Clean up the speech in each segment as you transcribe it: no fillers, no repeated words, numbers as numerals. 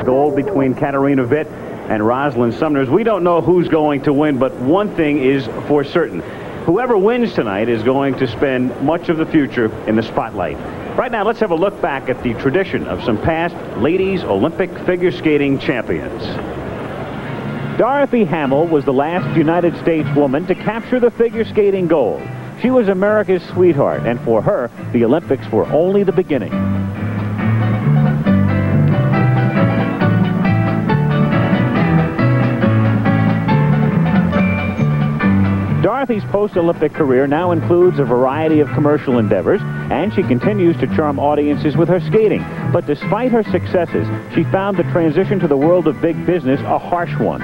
gold between Katarina Witt and Rosalind Sumners. We don't know who's going to win, but one thing is for certain. Whoever wins tonight is going to spend much of the future in the spotlight. Right now, let's have a look back at the tradition of some past ladies Olympic figure skating champions. Dorothy Hamill was the last United States woman to capture the figure skating gold. She was America's sweetheart, and for her, the Olympics were only the beginning. Dorothy's post-Olympic career now includes a variety of commercial endeavors, and she continues to charm audiences with her skating. But despite her successes, she found the transition to the world of big business a harsh one.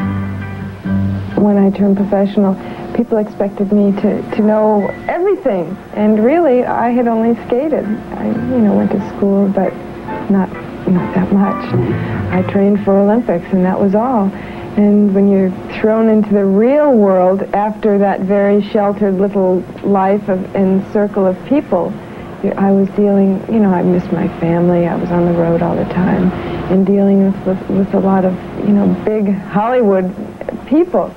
When I turned professional, people expected me to know everything, and really, I had only skated. I, went to school, but not that much. I trained for Olympics, and that was all. And when you're thrown into the real world after that very sheltered little life and circle of people, I was dealing, I missed my family. I was on the road all the time and dealing with a lot of, big Hollywood people.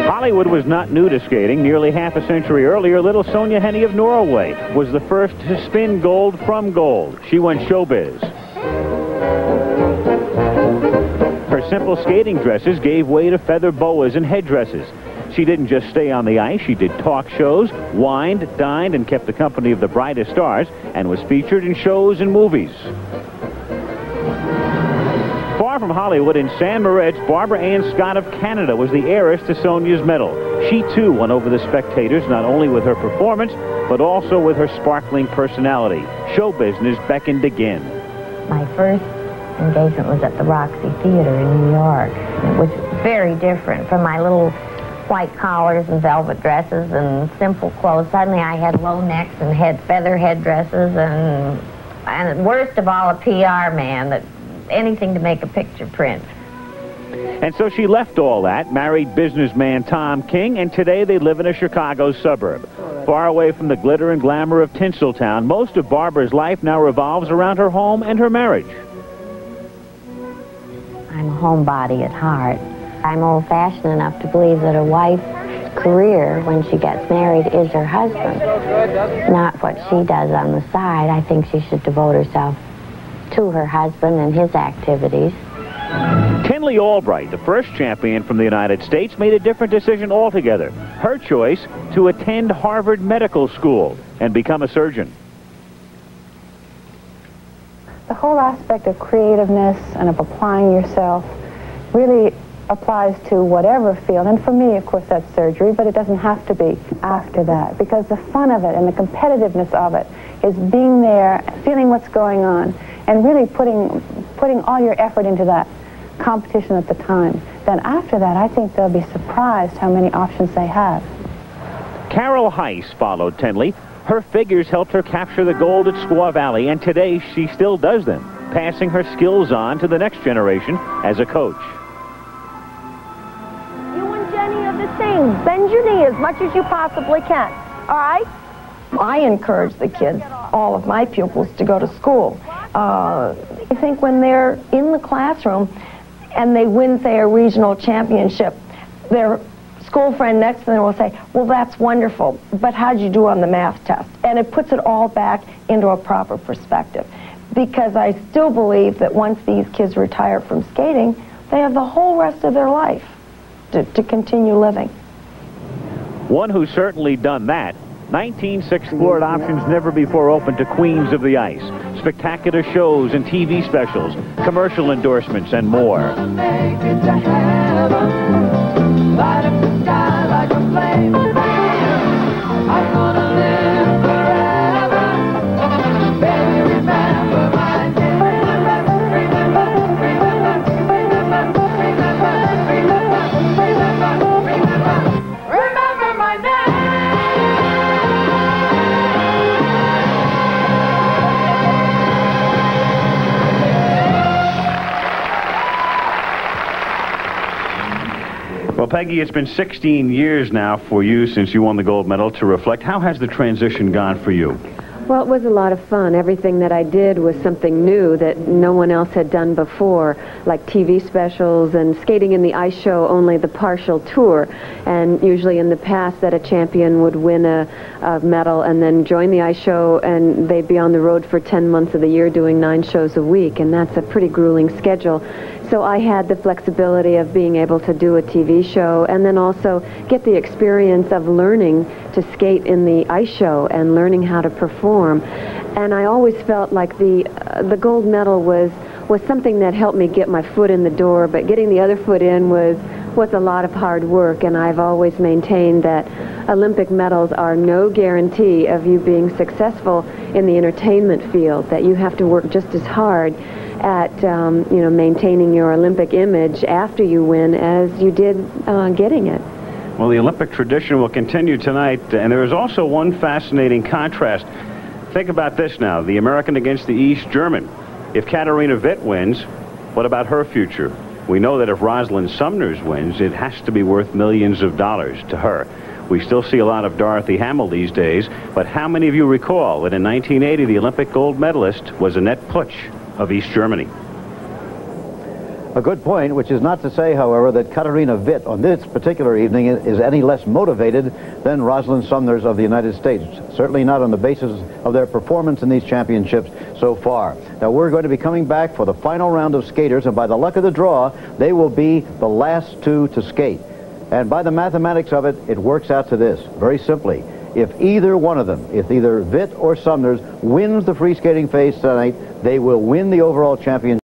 Hollywood was not new to skating. Nearly half a century earlier, little Sonja Henie of Norway was the first to spin gold from gold. She went showbiz. Her simple skating dresses gave way to feather boas and headdresses. She didn't just stay on the ice. She did talk shows, wined, dined, and kept the company of the brightest stars, and was featured in shows and movies. Far from Hollywood, in San Moritz, Barbara Ann Scott of Canada was the heiress to Sonja's medal. She, too, won over the spectators, not only with her performance, but also with her sparkling personality. Show business beckoned again. My first engagement was at the Roxy Theater in New York. It was very different from my little white collars and velvet dresses and simple clothes. Suddenly I had low necks and feather headdresses and worst of all, a PR man, that anything to make a picture print. And so she left all that, married businessman Tom King, and today they live in a Chicago suburb. Far away from the glitter and glamour of Tinseltown, most of Barbara's life now revolves around her home and her marriage. I'm a homebody at heart. I'm old-fashioned enough to believe that a wife's career when she gets married is her husband, not what she does on the side. I think she should devote herself to her husband and his activities. Tenley Albright, the first champion from the United States, made a different decision altogether. Her choice, to attend Harvard Medical School and become a surgeon. The whole aspect of creativeness and of applying yourself really applies to whatever field. And for me, of course, that's surgery, but it doesn't have to be after that, because the fun of it and the competitiveness of it is being there, feeling what's going on, and really putting all your effort into that competition at the time. Then after that, I think they'll be surprised how many options they have. Carol Heiss followed Tenley. Her figures helped her capture the gold at Squaw Valley, and today she still does them, passing her skills on to the next generation as a coach. You and Jenny are the same. Bend your knee as much as you possibly can, all right? I encourage the kids, all of my pupils, to go to school. I think when they're in the classroom and they win, say, a regional championship, their school friend next to them will say, well, that's wonderful, but how'd you do on the math test? And it puts it all back into a proper perspective. Because I still believe that once these kids retire from skating, they have the whole rest of their life to continue living. One who's certainly done that. 19 explored options never before open to Queens of the Ice. Spectacular shows and TV specials, commercial endorsements, and more. Light up the sky like a flame. I'm gonna live forever. Baby, remember my name. Remember my name. Well, Peggy, it's been 16 years now for you since you won the gold medal. To reflect, how has the transition gone for you? Well, it was a lot of fun. Everything that I did was something new that no one else had done before, like TV specials and skating in the ice show, only the partial tour. And usually in the past that a champion would win a medal and then join the ice show, and they'd be on the road for 10 months of the year doing 9 shows a week, and that's a pretty grueling schedule. So I had the flexibility of being able to do a TV show and then also get the experience of learning to skate in the ice show and learning how to perform. And I always felt like the gold medal was something that helped me get my foot in the door, but getting the other foot in was a lot of hard work. And I've always maintained that Olympic medals are no guarantee of you being successful in the entertainment field, that you have to work just as hard at maintaining your Olympic image after you win as you did getting it. Well, the Olympic tradition will continue tonight, and there is also one fascinating contrast. Think about this now, the American against the East German. If Katharina Witt wins, what about her future? We know that if Rosalind Sumners wins, it has to be worth millions of dollars to her. We still see a lot of Dorothy Hamill these days, but how many of you recall that in 1980 the Olympic gold medalist was Annette Putsch of East Germany? A good point, which is not to say, however, that Katharina Witt on this particular evening is any less motivated than Rosalind Sumners of the United States. Certainly not on the basis of their performance in these championships so far. Now, we're going to be coming back for the final round of skaters, and by the luck of the draw, they will be the last 2 to skate. And by the mathematics of it, it works out to this, very simply. If either one of them, if either Witt or Sumners wins the free skating phase tonight, they will win the overall championship.